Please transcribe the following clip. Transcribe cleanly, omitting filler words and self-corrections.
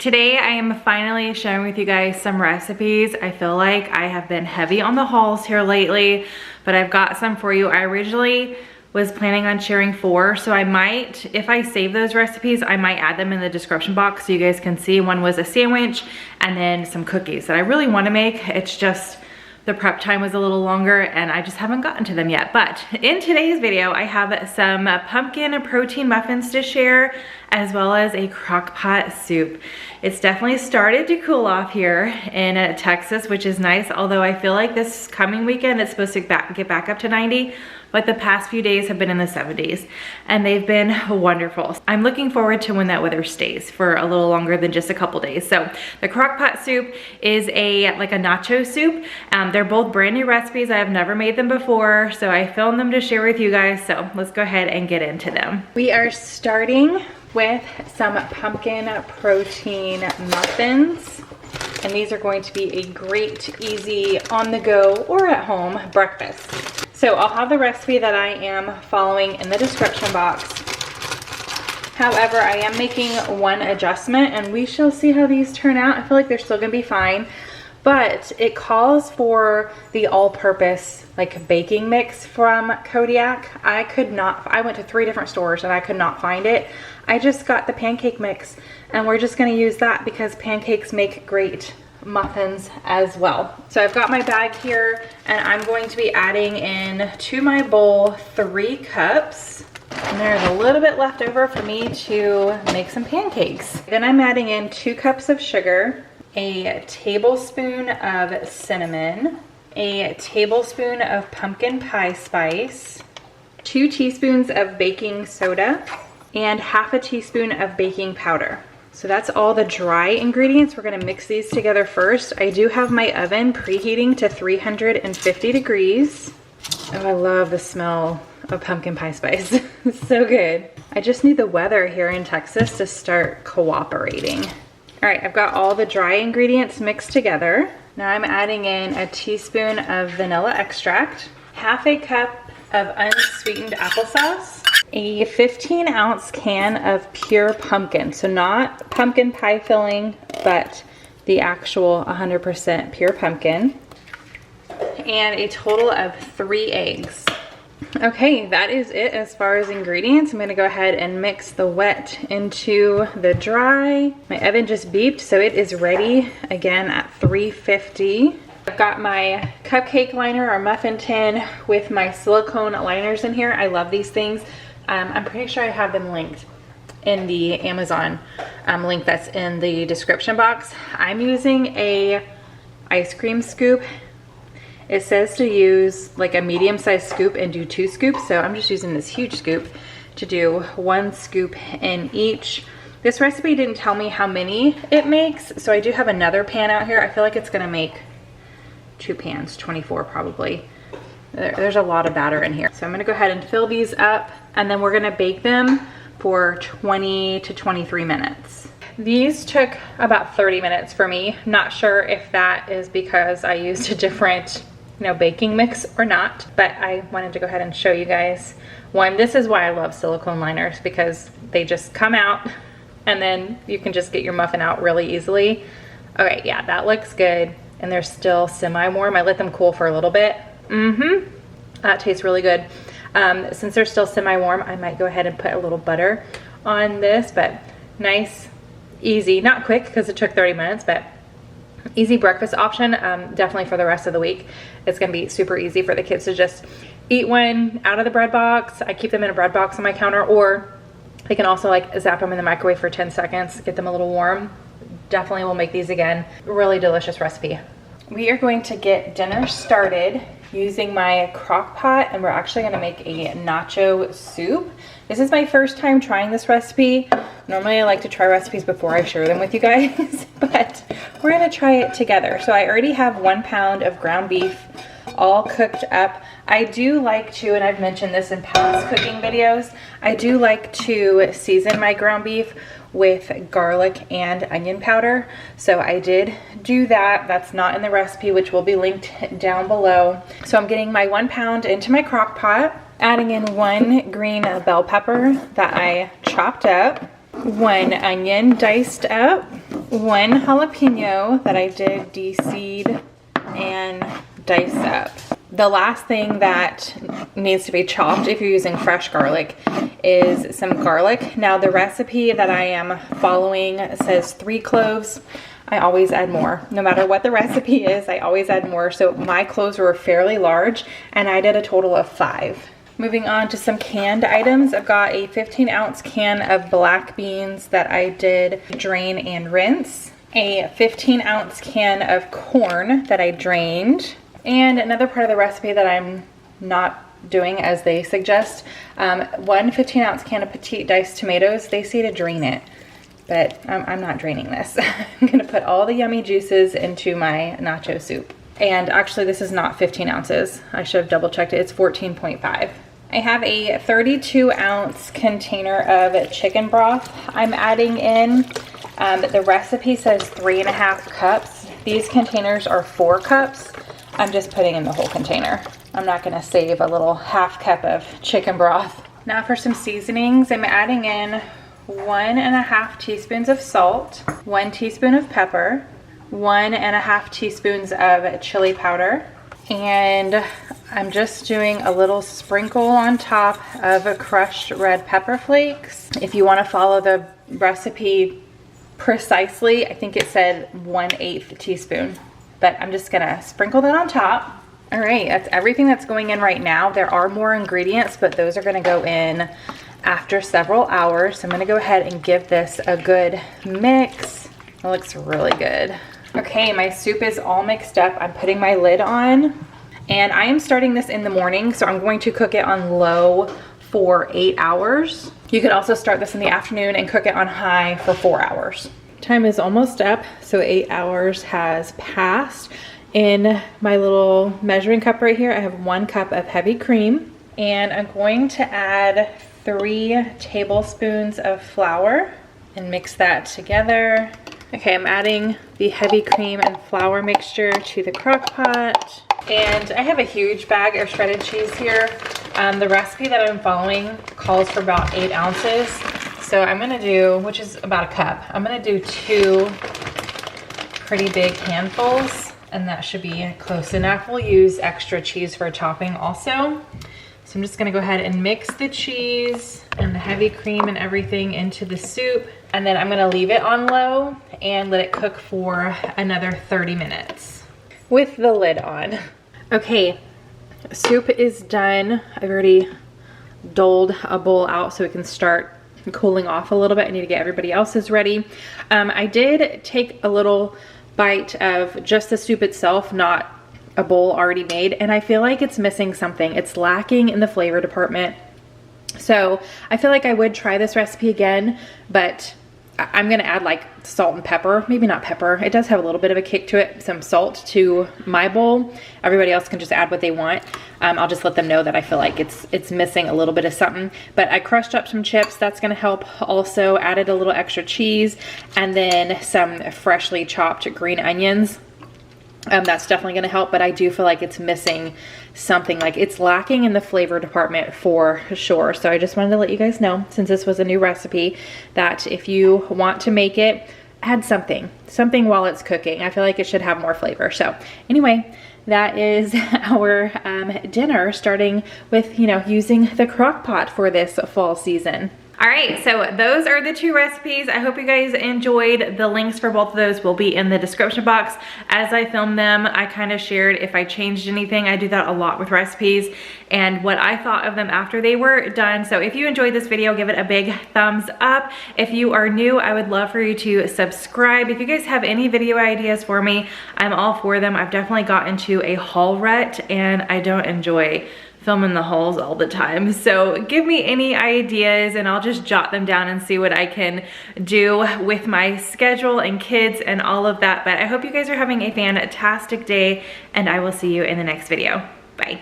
Today I am finally sharing with you guys some recipes. I feel like I have been heavy on the hauls here lately, but I've got some for you. I originally was planning on sharing 4, so I might, if I save those recipes, I might add them in the description box so you guys can see. One was a sandwich and then some cookies that I really want to make. It's just the prep time was a little longer and I just haven't gotten to them yet. But in today's video, I have some pumpkin protein muffins to share, as well as a Crockpot soup. It's definitely started to cool off here in Texas, which is nice, although I feel like this coming weekend it's supposed to get back up to 90, but the past few days have been in the 70s and they've been wonderful. I'm looking forward to when that weather stays for a little longer than just a couple days. So the Crockpot soup is like a nacho soup. They're both brand new recipes. I have never made them before, so I filmed them to share with you guys. So let's go ahead and get into them. We are starting with some pumpkin protein muffins. And these are going to be a great, easy, on the go or at home breakfast. So I'll have the recipe that I am following in the description box. However, I am making one adjustment and we shall see how these turn out. I feel like they're still gonna be fine, but it calls for the all-purpose like baking mix from Kodiak. I went to 3 different stores and I could not find it. I just got the pancake mix and we're just gonna use that because pancakes make great muffins as well. So I've got my bag here and I'm going to be adding in to my bowl 3 cups. And there's a little bit left over for me to make some pancakes. Then I'm adding in 2 cups of sugar, a tablespoon of cinnamon, a tablespoon of pumpkin pie spice, 2 teaspoons of baking soda, and half a teaspoon of baking powder. So that's all the dry ingredients. We're gonna mix these together first. I do have my oven preheating to 350 degrees. Oh, I love the smell of pumpkin pie spice. It's so good. I just need the weather here in Texas to start cooperating. All right, I've got all the dry ingredients mixed together. Now I'm adding in a teaspoon of vanilla extract, half a cup of unsweetened applesauce, a 15-ounce can of pure pumpkin. So not pumpkin pie filling, but the actual 100% pure pumpkin, and a total of 3 eggs. Okay, that is it as far as ingredients. I'm gonna go ahead and mix the wet into the dry. My oven just beeped, so it is ready again at 350. I've got my cupcake liner or muffin tin with my silicone liners in here. I love these things. I'm pretty sure I have them linked in the Amazon link that's in the description box. I'm using a ice cream scoop. It says to use like a medium-sized scoop and do 2 scoops, so I'm just using this huge scoop to do 1 scoop in each. This recipe didn't tell me how many it makes, so I do have another pan out here. I feel like it's gonna make 2 pans, 24 probably. There's a lot of batter in here. So I'm gonna go ahead and fill these up and then we're gonna bake them for 20 to 23 minutes. These took about 30 minutes for me. Not sure if that is because I used a different baking mix or not, but I wanted to go ahead and show you guys. One, this is why I love silicone liners, because they just come out and then you can just get your muffin out really easily. Okay, yeah, that looks good. And they're still semi-warm. I let them cool for a little bit. That tastes really good. Since they're still semi-warm, I might go ahead and put a little butter on this, but nice, easy, not quick because it took 30 minutes, but easy breakfast option. Definitely for the rest of the week. It's gonna be super easy for the kids to just eat one out of the bread box. I keep them in a bread box on my counter, or they can also like zap them in the microwave for 10 seconds, get them a little warm. Definitely will make these again. Really delicious recipe. We are going to get dinner started using my crock pot, and we're actually gonna make a nacho soup. This is my first time trying this recipe. Normally I like to try recipes before I share them with you guys, but we're gonna try it together. So I already have 1 pound of ground beef all cooked up. I do like to, and I've mentioned this in past cooking videos, I do like to season my ground beef with garlic and onion powder. So I did do that. That's not in the recipe, which will be linked down below. So I'm getting my 1 pound into my crock pot, adding in 1 green bell pepper that I chopped up, 1 onion diced up, one jalapeno that I did de-seed and dice up. The last thing that needs to be chopped if you're using fresh garlic is some garlic. Now the recipe that I am following says 3 cloves. I always add more. No matter what the recipe is, I always add more. So my cloves were fairly large and I did a total of 5. Moving on to some canned items. I've got a 15-ounce can of black beans that I did drain and rinse. A 15-ounce can of corn that I drained. And another part of the recipe that I'm not doing as they suggest, one 15-ounce can of petite diced tomatoes. They say to drain it, but I'm not draining this. I'm gonna put all the yummy juices into my nacho soup. And actually this is not 15 ounces. I should have double checked it. It's 14.5. I have a 32-ounce container of chicken broth I'm adding in. The recipe says 3.5 cups. These containers are 4 cups. I'm just putting in the whole container. I'm not gonna save a little half cup of chicken broth. Now for some seasonings, I'm adding in 1.5 teaspoons of salt, 1 teaspoon of pepper, 1.5 teaspoons of chili powder, and I'm just doing a little sprinkle on top of crushed red pepper flakes. If you wanna follow the recipe precisely, I think it said 1/8 teaspoon. But I'm just gonna sprinkle that on top. All right, that's everything that's going in right now. There are more ingredients, but those are gonna go in after several hours. So I'm gonna go ahead and give this a good mix. It looks really good. Okay, my soup is all mixed up. I'm putting my lid on, and I am starting this in the morning, so I'm going to cook it on low for 8 hours. You could also start this in the afternoon and cook it on high for 4 hours. Time is almost up, so 8 hours has passed. In my little measuring cup right here, I have 1 cup of heavy cream, and I'm going to add 3 tablespoons of flour and mix that together. Okay, I'm adding the heavy cream and flour mixture to the crock pot. And I have a huge bag of shredded cheese here. The recipe that I'm following calls for about 8 ounces. So I'm gonna do, which is about a cup, I'm gonna do 2 pretty big handfuls, and that should be close enough. We'll use extra cheese for topping also. So I'm just gonna go ahead and mix the cheese and the heavy cream and everything into the soup, and then I'm gonna leave it on low and let it cook for another 30 minutes with the lid on. Okay, soup is done. I've already doled a bowl out so it can start cooling off a little bit. I need to get everybody else's ready. I did take a little bite of just the soup itself, not a bowl already made, and I feel like it's missing something. It's lacking in the flavor department. So I feel like I would try this recipe again, but I'm gonna add like salt and pepper, maybe not pepper. It does have a little bit of a kick to it, some salt to my bowl. Everybody else can just add what they want. I'll just let them know that I feel like it's missing a little bit of something. But I crushed up some chips, that's gonna help. Also added a little extra cheese and then some freshly chopped green onions. That's definitely gonna help, but I do feel like it's missing something, like it's lacking in the flavor department for sure. So I just wanted to let you guys know, since this was a new recipe, that if you want to make it, add something while it's cooking. I feel like it should have more flavor. So anyway, that is our dinner, starting with, you know, using the crock pot for this fall season. All right, so those are the 2 recipes. I hope you guys enjoyed. The links for both of those will be in the description box. As I filmed them, I kind of shared if I changed anything. I do that a lot with recipes, and what I thought of them after they were done. So if you enjoyed this video, give it a big thumbs up. If you are new, I would love for you to subscribe. If you guys have any video ideas for me, I'm all for them. I've definitely got into a haul rut, and I don't enjoy filming the hauls all the time. So give me any ideas and I'll just jot them down and see what I can do with my schedule and kids and all of that. But I hope you guys are having a fantastic day, and I will see you in the next video. Bye.